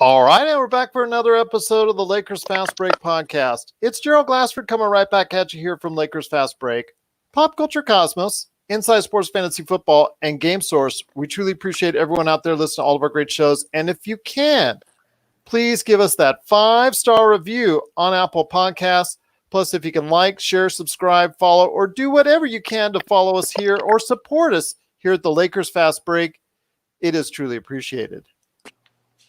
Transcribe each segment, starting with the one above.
All right, and we're back for another episode of the Lakers Fast Break podcast. It's Gerald Glassford coming right back at you here from Lakers Fast Break. Pop Culture Cosmos, Inside Sports Fantasy Football, and Game Source. We truly appreciate everyone out there listening to all of our great shows. And if you can, please give us that 5-star review on Apple Podcasts. Plus, if you can like, share, subscribe, follow, or do whatever you can to follow us here or support us here at the Lakers Fast Break, it is truly appreciated.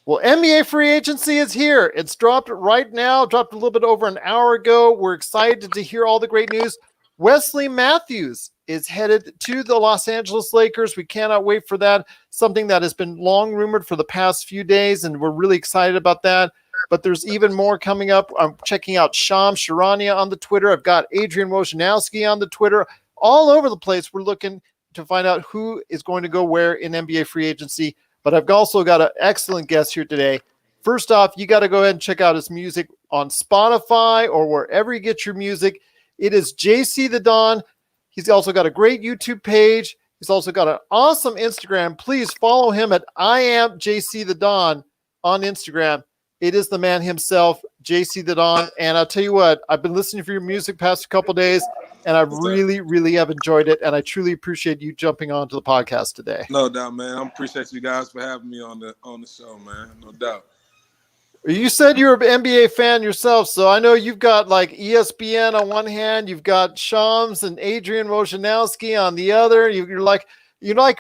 Well, NBA free agency is here. It's dropped right now, dropped a little bit over an hour ago. We're excited to hear all the great news. Wesley Matthews is headed to the Los Angeles Lakers. We cannot wait for that. Something that has been long rumored for the past few days, and we're really excited about that. But there's even more coming up. I'm checking out Shams Charania on the Twitter. I've got Adrian Wojnarowski on the Twitter. All over the place, we're looking to find out who is going to go where in NBA free agency. But I've also got an excellent guest here today. First off, you got to go ahead and check out his music on Spotify or wherever you get your music. It is JC the Don. He's also got a great YouTube page. He's also got an awesome Instagram. Please follow him at I am JC the Don on Instagram. It is the man himself, JC the Don. And I'll tell you what, I've been listening for your music past a couple days, and I really have enjoyed it. And I truly appreciate you jumping onto the podcast today. No doubt, man. I appreciate you guys for having me on the show, man. No doubt. You said you're an NBA fan yourself, so I know you've got like ESPN on one hand, you've got Shams and Adrian Wojnarowski on the other. You're like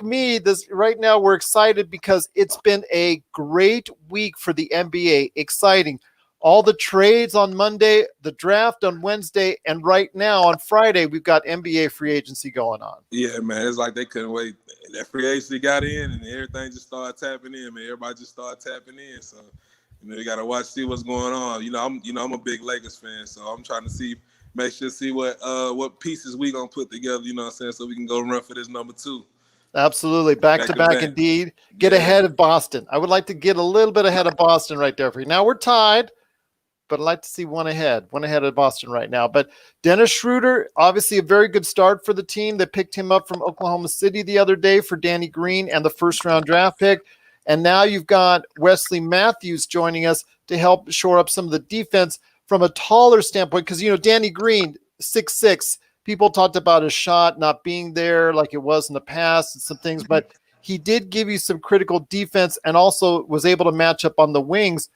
me. This right now, we're excited because it's been a great week for the NBA. Exciting. All the trades on Monday, the draft on Wednesday, and right now on Friday, we've got NBA free agency going on. Yeah, man. It's like they couldn't wait. That free agency got in, and everything just started tapping in, man. Everybody just started tapping in. So, you got to see what's going on. I'm a big Lakers fan, so I'm trying to see what pieces we gonna put together. You know what I'm saying? So we can go run for this number 2. Absolutely. Back to back indeed. Get ahead of Boston. I would like to get a little bit ahead of Boston right there for you. Now we're tied, but I'd like to see one ahead of Boston right now. But Dennis Schroeder, obviously a very good start for the team. They picked him up from Oklahoma City the other day for Danny Green and the first-round draft pick. And now you've got Wesley Matthews joining us to help shore up some of the defense from a taller standpoint. Because, Danny Green, 6'6", people talked about his shot not being there like it was in the past and some things. But he did give you some critical defense and also was able to match up on the wings.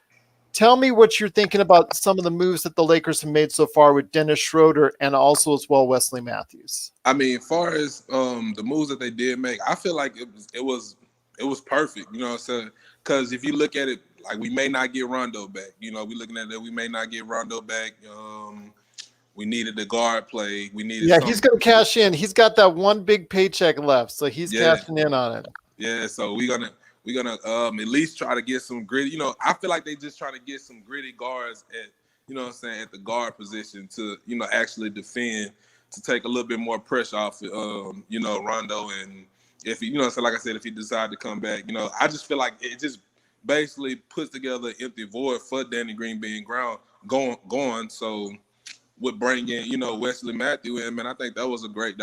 Tell me what you're thinking about some of the moves that the Lakers have made so far with Dennis Schroeder and also as well Wesley Matthews. I mean, as far as the moves that they did make, I feel like it was perfect. You know what I'm saying? Because if you look at it, like we may not get Rondo back. We're looking at that. We may not get Rondo back. We needed the guard play. He's going to cash in. He's got that one big paycheck left, so he's cashing in on it. Yeah, so we're gonna at least try to get some gritty. I feel like they just trying to get some gritty guards at the guard position to actually defend, to take a little bit more pressure off Rondo. And if he, like I said, if he decide to come back, I just feel like it just basically puts together an empty void for Danny Green being gone. So would bring in Wesley Matthews, and man, I think that was a great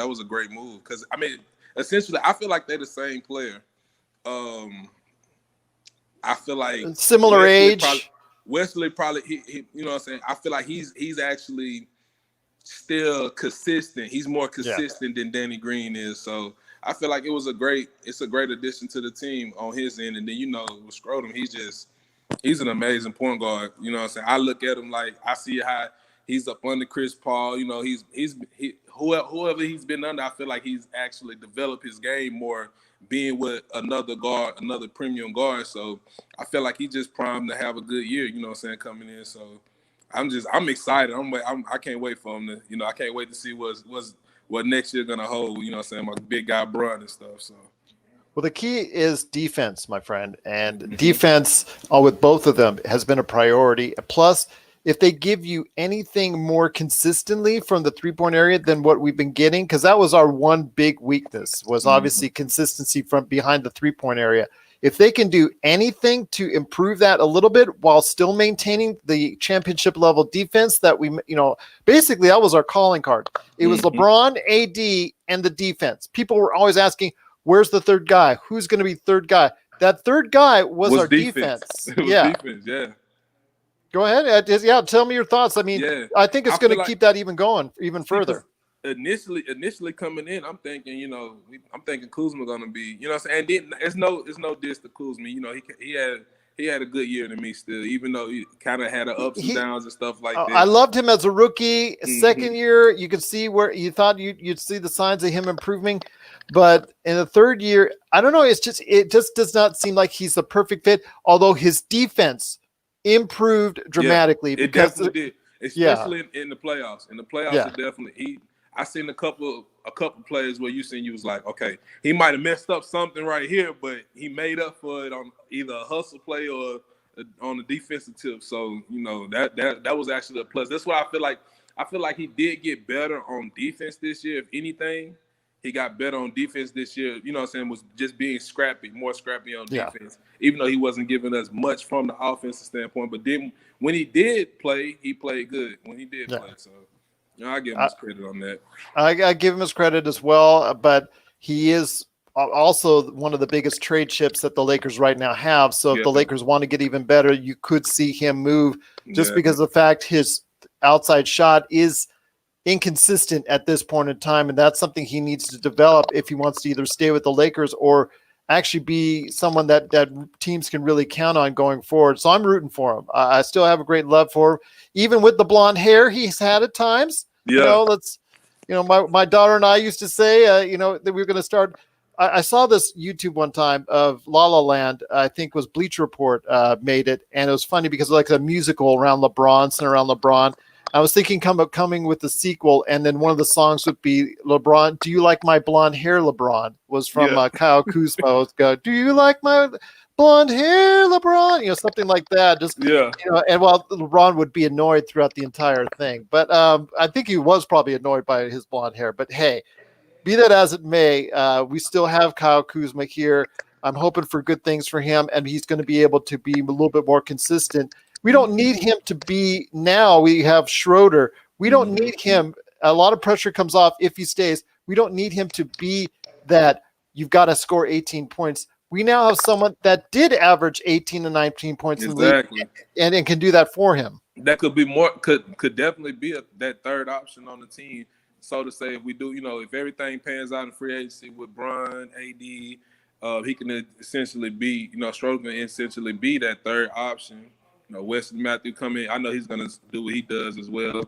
move, because I mean, essentially I feel like they're the same player. I feel like similar age. Wesley probably he I feel like he's actually still consistent. He's more consistent than Danny Green is. So I feel like it's a great addition to the team on his end. And then with Scrotum, he's an amazing point guard. I look at him like I see how he's up under Chris Paul. Whoever he's been under, I feel like he's actually developed his game more being with another premium guard. So I feel like he just primed to have a good year, coming in. So I'm excited. I can't wait for him to, I can't wait to see what next year gonna hold, my big guy Bron and stuff. So well, the key is defense, my friend. And defense with both of them has been a priority. Plus, if they give you anything more consistently from the three-point area than what we've been getting, because that was our one big weakness, was obviously consistency from behind the three-point area. If they can do anything to improve that a little bit while still maintaining the championship level defense that we, basically that was our calling card. It was LeBron, AD, and the defense. People were always asking, where's the third guy? Who's going to be third guy? that third guy was our defense. defense. It was defense, yeah. Go ahead. Yeah, tell me your thoughts. I mean, yeah. I think it's going to keep that even going, even further. Initially coming in, I'm thinking, I'm thinking Kuzma going to be, what I'm saying? And then it's no diss to Kuzma. He had a good year to me still, even though he kind of had ups and downs and stuff like that. I loved him as a rookie. Second year, you could see where you thought you'd see the signs of him improving. But in the third year, I don't know. It just does not seem like he's the perfect fit, although his defense improved dramatically. It definitely did, especially in the playoffs. In the playoffs, it definitely I seen a couple players where you was like, okay, he might have messed up something right here, but he made up for it on either a hustle play or on the defensive tip. So that was actually a plus. That's what I feel like. I feel like he did get better on defense this year. If anything, he got better on defense this year. You know what I'm saying? Was just being more scrappy on defense, even though he wasn't giving us much from the offensive standpoint. But then when he did play, he played good when he did play. So. I give him his credit on that. I give him his credit as well, but he is also one of the biggest trade chips that the Lakers right now have. So if the Lakers want to get even better, you could see him move just because of the fact his outside shot is inconsistent at this point in time, and that's something he needs to develop if he wants to either stay with the Lakers or actually be someone that teams can really count on going forward. So I'm rooting for him. I still have a great love for him, even with the blonde hair he's had at times. Yeah. My daughter and I used to say, that we were going to start. I saw this YouTube one time of La La Land. I think was Bleacher Report made it, and it was funny because it was like a musical around LeBron, centered around LeBron. I was thinking coming with the sequel, and then one of the songs would be LeBron. Do you like my blonde hair, LeBron? Was from Kyle Kuzma. Go, do you like my blonde hair, LeBron? Something like that. And while LeBron would be annoyed throughout the entire thing, but I think he was probably annoyed by his blonde hair. But hey, be that as it may, we still have Kyle Kuzma here. I'm hoping for good things for him, and he's going to be able to be a little bit more consistent. We don't need him to be now. We have Schroeder. We don't need him. A lot of pressure comes off if he stays. We don't need him to be that you've got to score 18 points. We now have someone that did average 18 to 19 points in the league and can do that for him. That could be more, could definitely be that third option on the team. So to say, if we do, if everything pans out in free agency with Bron, AD, he can essentially be, Schroeder can essentially be that third option. Wesley Matthews come in. I know he's gonna do what he does as well.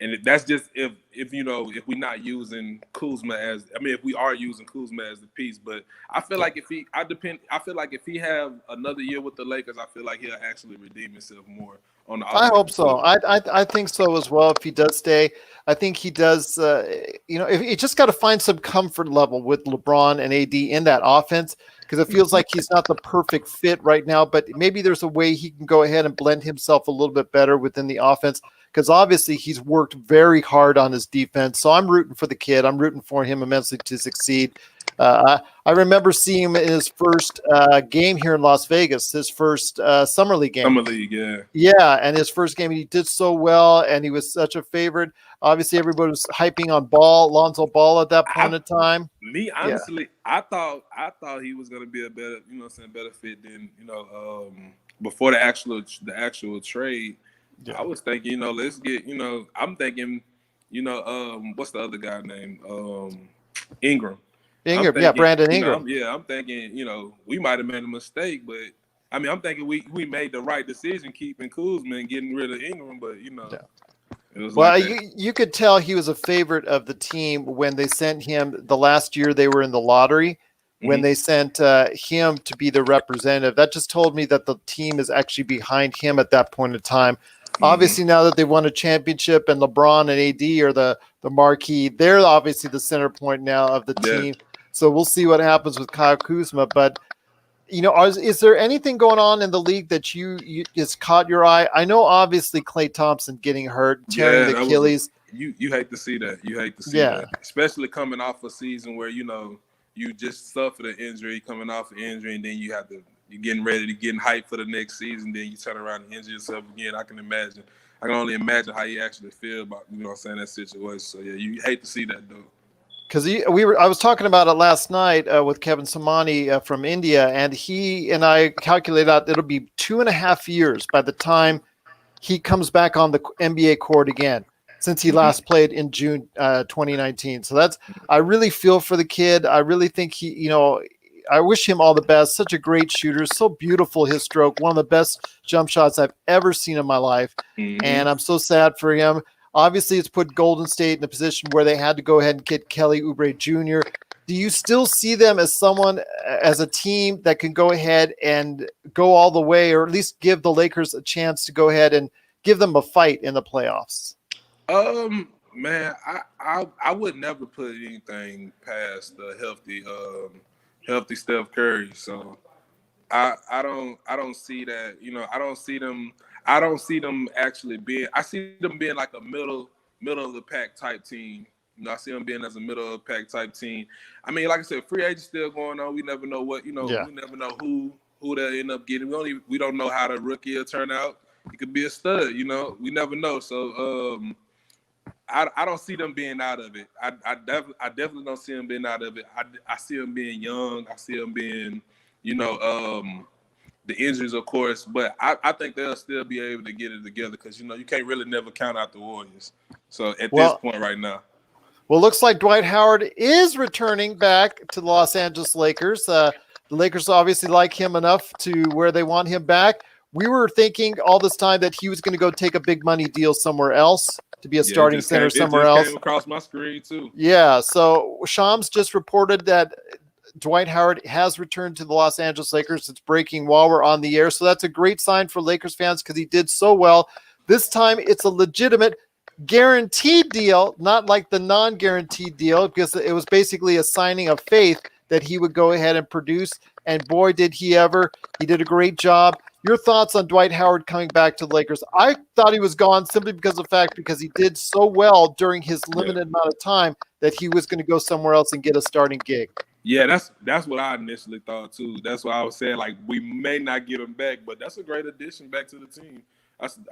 And that's just if we're not using Kuzma if we are using Kuzma as the piece. But I feel like if he have another year with the Lakers, I feel like he'll actually redeem himself more on the offense. I hope so. I think so as well. If he does stay, I think he does. If he just got to find some comfort level with LeBron and AD in that offense, because it feels like he's not the perfect fit right now. But maybe there's a way he can go ahead and blend himself a little bit better within the offense. Because obviously he's worked very hard on his defense. So I'm rooting for the kid. I'm rooting for him immensely to succeed. I remember seeing him in his first game here in Las Vegas, his first summer league game. Summer league, yeah. Yeah, and his first game, he did so well, and he was such a favorite. Obviously, everybody was hyping on Lonzo Ball at that point in time. Me, honestly, I thought he was going to be a better, better fit than, before the actual trade. Yeah. I was thinking, let's get, I'm thinking, what's the other guy named? Ingram. Thinking, Brandon Ingram. I'm thinking, we might have made a mistake, but I'm thinking we made the right decision keeping Kuzma and getting rid of Ingram, but it was you could tell he was a favorite of the team when they sent him the last year they were in the lottery. When they sent him to be the representative, that just told me that the team is actually behind him at that point in time. Obviously, now that they won a championship and LeBron and AD are the marquee, they're obviously the center point now of the team. So we'll see what happens with Kyle Kuzma. But, is there anything going on in the league that you just caught your eye? I know, obviously, Klay Thompson getting hurt, tearing the Achilles. You hate to see that. You hate to see that. Especially coming off a season where, you just suffered an injury, coming off an injury, and then you're getting ready to get hyped for the next season. Then you turn around and injure yourself again. I can only imagine how you actually feel about, that situation. So yeah, you hate to see that though. Because I was talking about it last night with Kevin Samani from India, and he and I calculated out it'll be 2.5 years by the time he comes back on the NBA court again, since he last played in June 2019. So I really feel for the kid. I really think I wish him all the best. Such a great shooter, so beautiful his stroke, one of the best jump shots I've ever seen in my life, and I'm so sad for him. Obviously, it's put Golden State in a position where they had to go ahead and get Kelly Oubre Jr. Do you still see them as as a team that can go ahead and go all the way, or at least give the Lakers a chance to go ahead and give them a fight in the playoffs? Man, I would never put anything past the healthy Steph Curry. So I don't see that. I don't see them actually being. I see them being like a middle of the pack type team. I see them being as a middle of the pack type team. I mean, like I said, free agent still going on. We never know what We never know who they'll end up getting. We don't know how the rookie will turn out. He could be a stud. We never know. So I don't see them being out of it. I definitely don't see them being out of it. I see them being young. I see them being, the injuries, of course, but I think they'll still be able to get it together because, you can't really never count out the Warriors. So at this point right now. Well, looks like Dwight Howard is returning back to the Los Angeles Lakers. The Lakers obviously like him enough to where they want him back. We were thinking all this time that he was going to go take a big money deal somewhere else to be a starting center somewhere else. Came across my screen too. Yeah, so Shams just reported that Dwight Howard has returned to the Los Angeles Lakers. It's breaking while we're on the air. So that's a great sign for Lakers fans because he did so well. This time it's a legitimate guaranteed deal, not like the non-guaranteed deal, because it was basically a signing of faith that he would go ahead and produce. And boy, did he ever. He did a great job. Your thoughts on Dwight Howard coming back to the Lakers? I thought he was gone simply because he did so well during his limited amount of time that he was going to go somewhere else and get a starting gig. Yeah, that's what I initially thought too. That's why I was saying like we may not get him back, but that's a great addition back to the team.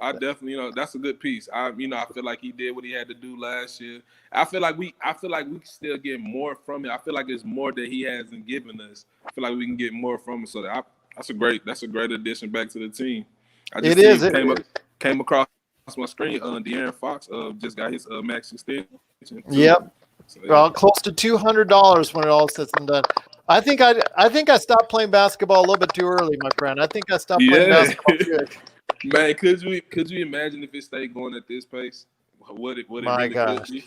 I definitely, that's a good piece. I feel like he did what he had to do last year. I feel like we can still get more from it. I feel like there's more that he hasn't given us. I feel like we can get more from it. So that's a great addition back to the team. Came across my screen. De'Aaron Fox just got his max extension. Yep. So, yeah. Well, close to $200 when it all says and done. I think I stopped playing basketball a little bit too early, my friend. I think I stopped playing basketball too early. Man, could you imagine if it stayed going at this pace? What it my really gosh. could be?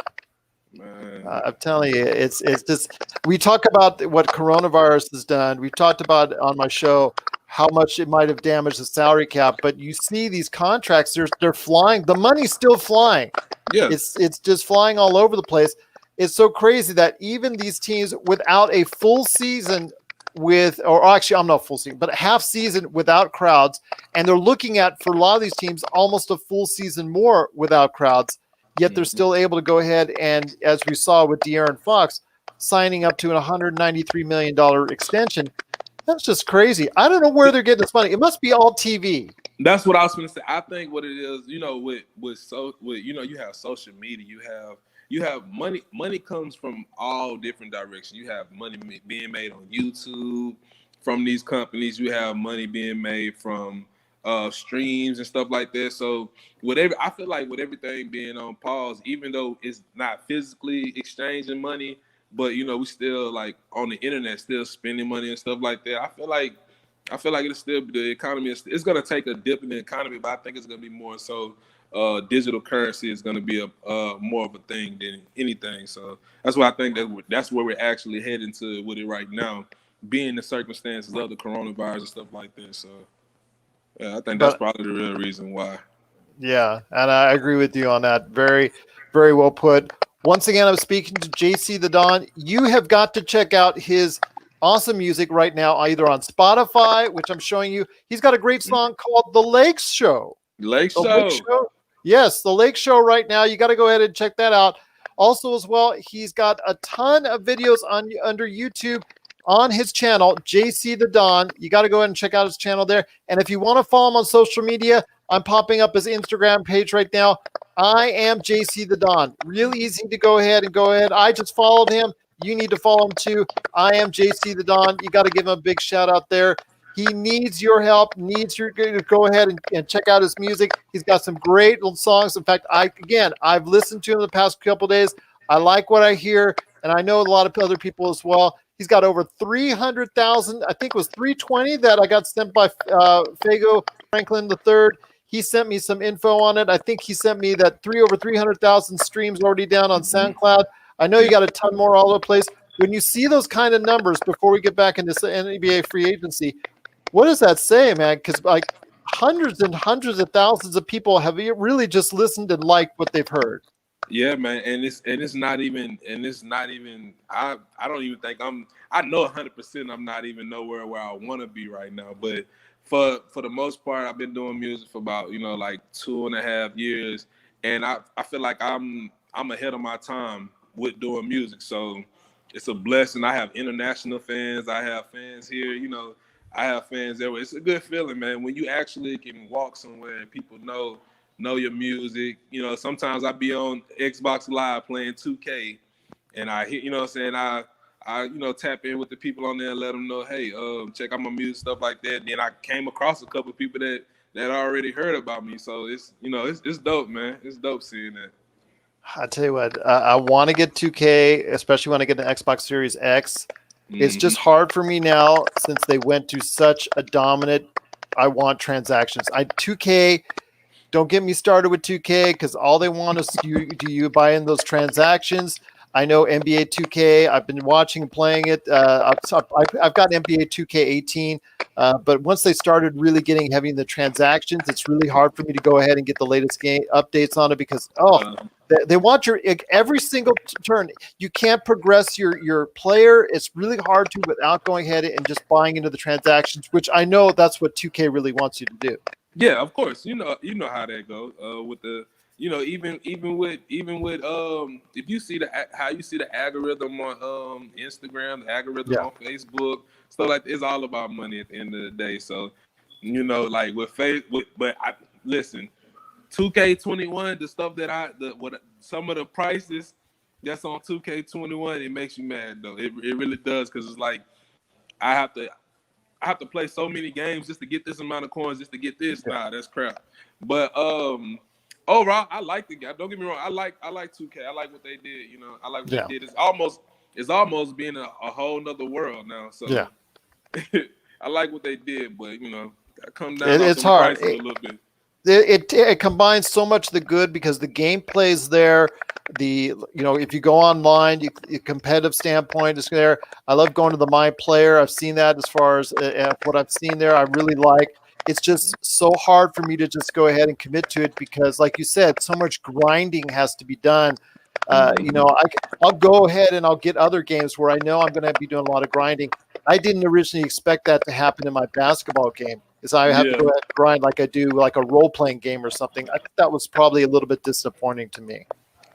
Man. I'm telling you, it's just, we talk about what coronavirus has done. We've talked about on my show how much it might have damaged the salary cap, but you see these contracts, they're flying. The money's still flying. Yeah. It's just flying all over the place. It's so crazy that even these teams without a full season I'm not full season, but a half season without crowds, and they're looking at, for a lot of these teams, almost a full season more without crowds, yet they're still able to go ahead and, as we saw with De'Aaron Fox, signing up to an $193 million extension. That's just crazy. I don't know where they're getting this money. It must be all TV. That's what I was going to say. I think what it is, you have social media, you have money. Money comes from all different directions. You have money being made on YouTube from these companies. You have money being made from streams and stuff like that. So I feel like with everything being on pause, even though it's not physically exchanging money, but we still like on the internet, still spending money and stuff like that. I feel like it's still, the economy it's going to take a dip in the economy, but I think it's going to be more so. Digital currency is going to be a more of a thing than anything. So that's why I think that's where we're actually heading to with it right now, being the circumstances of the coronavirus and stuff like that. So yeah, I think that's probably the real reason why. Yeah, and I agree with you on that. Very, very well put. Once again, I'm speaking to JC the Don. You have got to check out his awesome music right now, either on Spotify, which I'm showing you. He's got a great song called The Lake Show. Lake Show. Yes, the Lake Show right now. You got to go ahead and check that out. Also, as well, he's got a ton of videos under YouTube on his channel, JC the Don. You got to go ahead and check out his channel there. And if you want to follow him on social media, I'm popping up his Instagram page right now. I am JC the Don. Real easy to go ahead. I just followed him. You need to follow him too. I am JC the Don. You got to give him a big shout out there. He needs your help, needs your go ahead and check out his music. He's got some great little songs. In fact, I've listened to him the past couple days. I like what I hear, and I know a lot of other people as well. He's got over 300,000. I think it was 320 that I got sent by Fago Franklin III. He sent me some info on it. I think he sent me that over 300,000 streams already down on SoundCloud. I know you got a ton more all over the place. When you see those kind of numbers before we get back into NBA free agency, what does that say, man? Because like hundreds and hundreds of thousands of people have really just listened and liked what they've heard. Yeah, man, and it's not even I don't even think I know 100% I'm not even nowhere where I want to be right now. But for the most part, I've been doing music for about like 2.5 years, and I feel like I'm ahead of my time with doing music. So it's a blessing. I have international fans. I have fans here. I have fans everywhere. It's a good feeling, man, when you actually can walk somewhere and people know your music. Sometimes I be on Xbox Live playing 2K, and I hear, what I'm saying, I tap in with the people on there and let them know, hey, check out my music, stuff like that. Then I came across a couple of people that already heard about me. So it's dope, man. It's dope seeing that. I tell you what, I want to get 2K, especially when I get the Xbox Series X. It's just hard for me now since they went to such a dominant, I want transactions. 2K, don't get me started with 2K because all they want is you buy in those transactions. I know NBA 2K. I've been watching and playing it. I've got NBA 2K18, but once they started really getting heavy in the transactions, it's really hard for me to go ahead and get the latest game updates on it because they want your every single turn. You can't progress your player. It's really hard to without going ahead and just buying into the transactions, which I know that's what 2K really wants you to do. Yeah, of course. You know how that goes with the. Even with if you see how you see the algorithm on Instagram, the algorithm on Facebook, stuff like that, it's all about money at the end of the day. So, like listen, 2K21, the stuff that some of the prices that's on 2K21, it makes you mad though. It really does, because it's like I have to play so many games just to get this amount of coins, just to get this. Nah, that's crap. But overall, I like the game. Don't get me wrong. I like 2K. I like what they did. I like what they did. It's almost being a whole nother world now. So yeah, I like what they did, but come down. It's hard. A little bit. It combines so much the good because the gameplay is there. If you go online, competitive standpoint is there. I love going to the My Player. I've seen that as far as what I've seen there. I really like. It's just so hard for me to just go ahead and commit to it because, like you said, so much grinding has to be done. I'll go ahead and I'll get other games where I know I'm going to be doing a lot of grinding. I didn't originally expect that to happen in my basketball game, because I have to go ahead and grind like I do like a role-playing game or something. I think that was probably a little bit disappointing to me.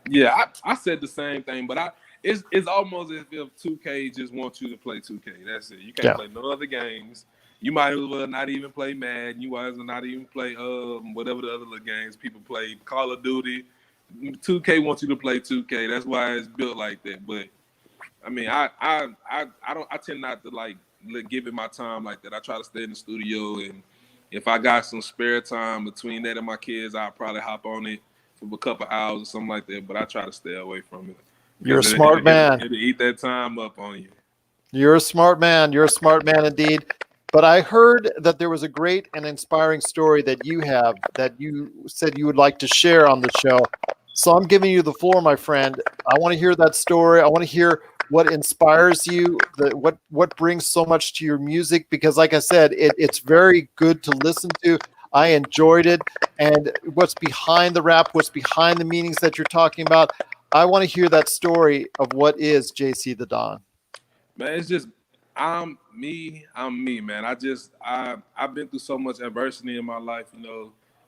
Yeah, I said the same thing, but it's almost as if 2K just wants you to play 2K. That's it. You can't play no other games. You might as well not even play Madden. You might as well not even play whatever the other little games people play. Call of Duty. 2K wants you to play 2K. That's why it's built like that. But I mean, I tend not to give it my time like that. I try to stay in the studio, and if I got some spare time between that and my kids, I'll probably hop on it for a couple hours or something like that. But I try to stay away from it. You're a smart man. It'll eat that time up on you. You're a smart man. You're a smart man indeed. But I heard that there was a great and inspiring story that you have that you said you would like to share on the show. So I'm giving you the floor, my friend. I want to hear that story. I want to hear what inspires you, what brings so much to your music, because like I said, it's very good to listen to. I enjoyed it. And what's behind the rap, what's behind the meanings that you're talking about. I want to hear that story of what is JC the Don. Man, it's just I'm me, man. I've been through so much adversity in my life,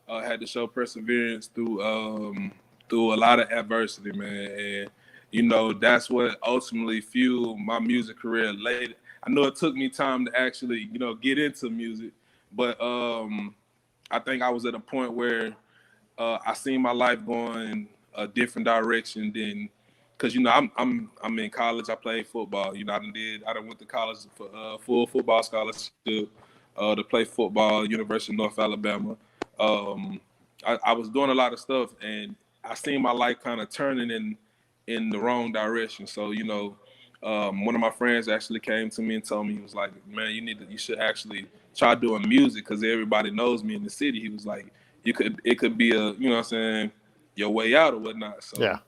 had to show perseverance through a lot of adversity, man. And that's what ultimately fueled my music career later. I know it took me time to actually, get into music, but I think I was at a point where I seen my life going a different direction than, because you know I'm in college. I played football. You know, I done went to college for full football scholarship to play football, University of North Alabama. I was doing a lot of stuff, and I seen my life kind of turning in the wrong direction. So you know, one of my friends actually came to me and told me, he was like, "Man, you should actually try doing music because everybody knows me in the city." He was like, it could be a, you know what I'm saying, your way out or whatnot. So Yeah.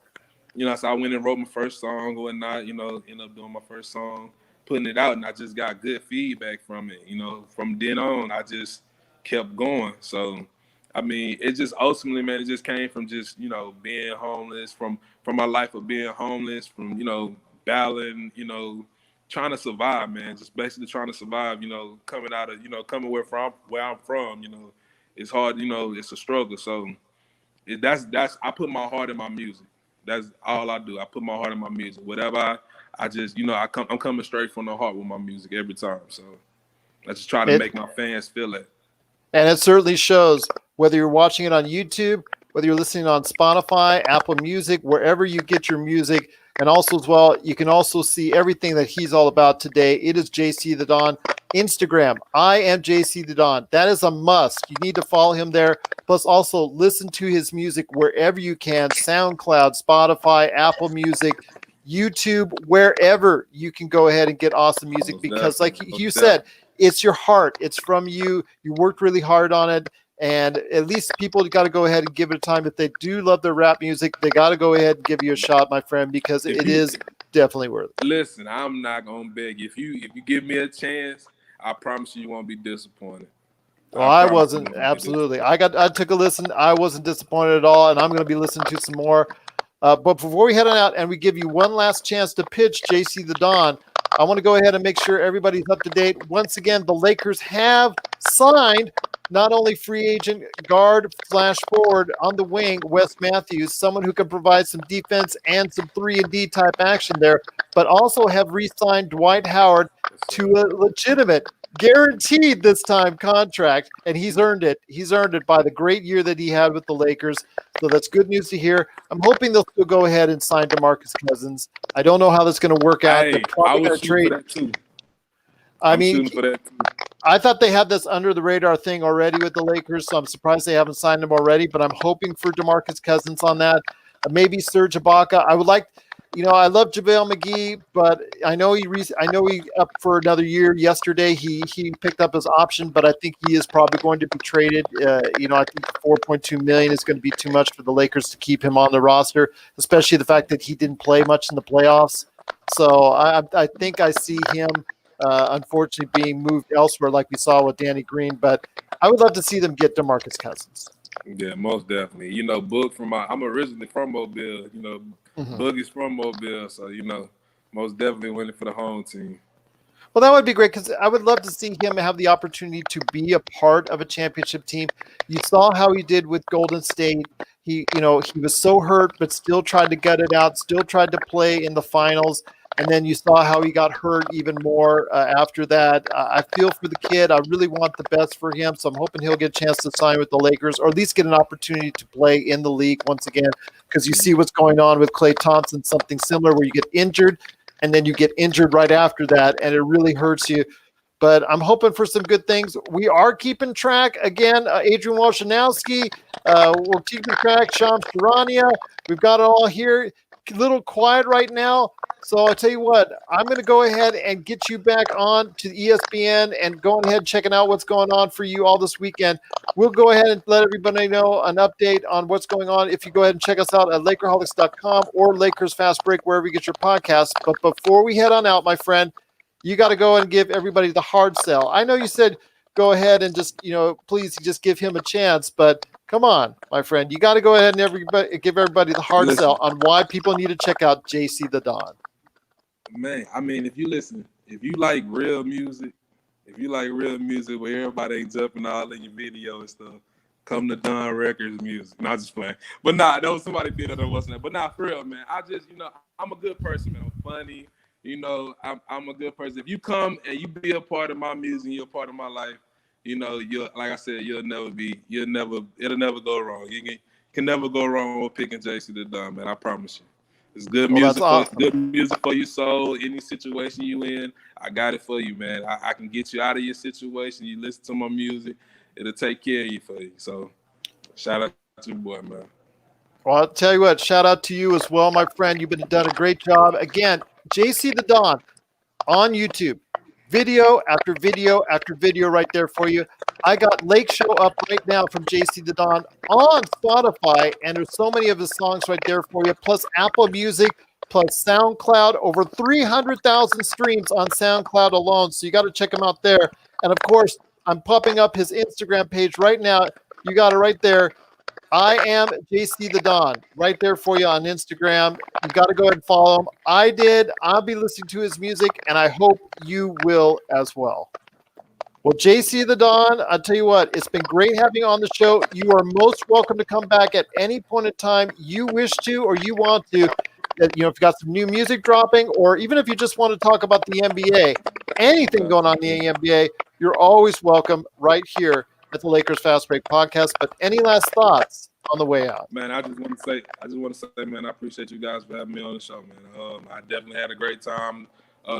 you know, so I went and wrote my first song or whatnot, you know, ended up doing my first song, putting it out, and I just got good feedback from it. You know, from then on, I just kept going. So, I mean, it just ultimately, man, it just came from just, you know, being homeless, from my life of being homeless, from, you know, battling, you know, trying to survive, man, just basically trying to survive, you know, coming out of, you know, coming where I'm from, you know, it's hard, you know, it's a struggle. So that's I put my heart in my music. That's all I do. I put my heart in my music. Whatever I just, you know, I'm coming straight from the heart with my music every time. So I just try to make my fans feel it. And it certainly shows, whether you're watching it on YouTube, whether you're listening on Spotify, Apple Music, wherever you get your music. And also as well, you can also see everything that he's all about today. It is JC the Don. Instagram, I am JC the Don. That is a must. You need to follow him there. Plus also listen to his music wherever you can. SoundCloud, Spotify, Apple Music, YouTube, wherever you can go ahead and get awesome music. Because like you said, it's your heart. It's from you. You worked really hard on it. And at least people got to go ahead and give it a time. If they do love their rap music, they got to go ahead and give you a shot, my friend, because it is definitely worth it. Listen, I'm not going to beg. If you give me a chance, I promise you won't be disappointed. Well, I wasn't. Absolutely. I took a listen. I wasn't disappointed at all. And I'm going to be listening to some more. But before we head on out and we give you one last chance to pitch JC the Don, I want to go ahead and make sure everybody's up to date. Once again, the Lakers have signed not only free agent guard / forward on the wing, Wes Matthews, someone who can provide some defense and some 3-and-D type action there, but also have re-signed Dwight Howard to a legitimate, guaranteed this time contract, and he's earned it. He's earned it by the great year that he had with the Lakers. So that's good news to hear. I'm hoping they'll still go ahead and sign DeMarcus Cousins. I don't know how that's going to work out. Hey, I was shooting for that too. I mean, I thought they had this under the radar thing already with the Lakers, so I'm surprised they haven't signed him already. But I'm hoping for DeMarcus Cousins on that. Maybe Serge Ibaka. I would like, you know, I love JaVale McGee, but I know he up for another year. Yesterday he picked up his option, but I think he is probably going to be traded. You know, I think $4.2 million is going to be too much for the Lakers to keep him on the roster, especially the fact that he didn't play much in the playoffs. So I think I see him. Unfortunately being moved elsewhere like we saw with Danny Green, but I would love to see them get DeMarcus Cousins. Yeah, most definitely. You know, Book I'm originally from Mobile, you know, Book is from Mobile, so, you know, most definitely winning for the home team. Well, that would be great because I would love to see him have the opportunity to be a part of a championship team. You saw how he did with Golden State. He was so hurt, but still tried to gut it out, still tried to play in the finals. And then you saw how he got hurt even more after that. I feel for the kid. I really want the best for him. So I'm hoping he'll get a chance to sign with the Lakers or at least get an opportunity to play in the league once again. Because you see what's going on with Klay Thompson, something similar where you get injured and then you get injured right after that. And it really hurts you. But I'm hoping for some good things. We are keeping track. Again, Adrian Wojnarowski. We're keeping track. Shams Charania. We've got it all here. A little quiet right now. So I'll tell you what, I'm going to go ahead and get you back on to ESPN and going ahead and checking out what's going on for you all this weekend. We'll go ahead and let everybody know an update on what's going on. If you go ahead and check us out at Lakerholics.com or Lakers Fast Break, wherever you get your podcasts. But before we head on out, my friend, you got to go and give everybody the hard sell. I know you said go ahead and just, please just give him a chance, but come on, my friend. You got to go ahead and give everybody the hard sell on why people need to check out JC the Don. Man, I mean, if you like real music, where everybody ain't jumping all in your video and stuff, come to Don Records Music. Not just playing. But that was somebody did that wasn't that. But for real, man. I just, I'm a good person, man. I'm funny. I'm a good person. If you come and you be a part of my music, you're a part of my life, you'll, like I said, it'll never go wrong. can never go wrong with picking JC the Don, man. I promise you. It's good Well, music. that's awesome. Good music for your soul. Any situation you in, I got it for you, man. I can get you out of your situation. You listen to my music, it'll take care of you for you. So, shout out to you, boy, man. Well, I'll tell you what, shout out to you as well, my friend. You've done a great job. Again, JC the Don on YouTube. Video after video after video right there for you. I got Lake Show up right now from JC the Don on Spotify, and there's so many of his songs right there for you, plus Apple Music, plus SoundCloud, over 300,000 streams on SoundCloud alone, so you got to check him out there. And, of course, I'm popping up his Instagram page right now. You got it right there. I am JC the Don right there for you on Instagram. You got to go ahead and follow him. I did. I'll be listening to his music, and I hope you will as well. Well, JC the Don, I'll tell you what, it's been great having you on the show. You are most welcome to come back at any point in time you wish to or you want to. If you got some new music dropping, or even if you just want to talk about the NBA, anything going on in the NBA, you're always welcome right here at the Lakers Fast Break Podcast. But any last thoughts on the way out? Man, I just want to say, man, I appreciate you guys for having me on the show, man. I definitely had a great time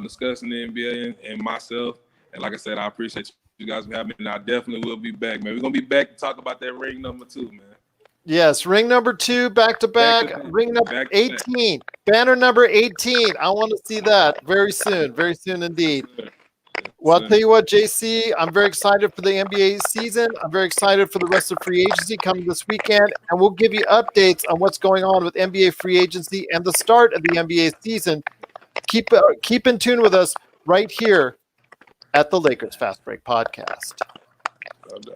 discussing the NBA and myself. And like I said, I appreciate you guys for having me, and I definitely will be back, man. We're gonna be back to talk about that ring number 2, man. Yes, ring number 2, back to back. Ring number 18, banner number 18. I want to see that very soon indeed. Well, I'll tell you what, JC, I'm very excited for the NBA season. I'm very excited for the rest of free agency coming this weekend, and we'll give you updates on what's going on with NBA free agency and the start of the NBA season. Keep in tune with us right here at the Lakers Fast Break Podcast. Okay.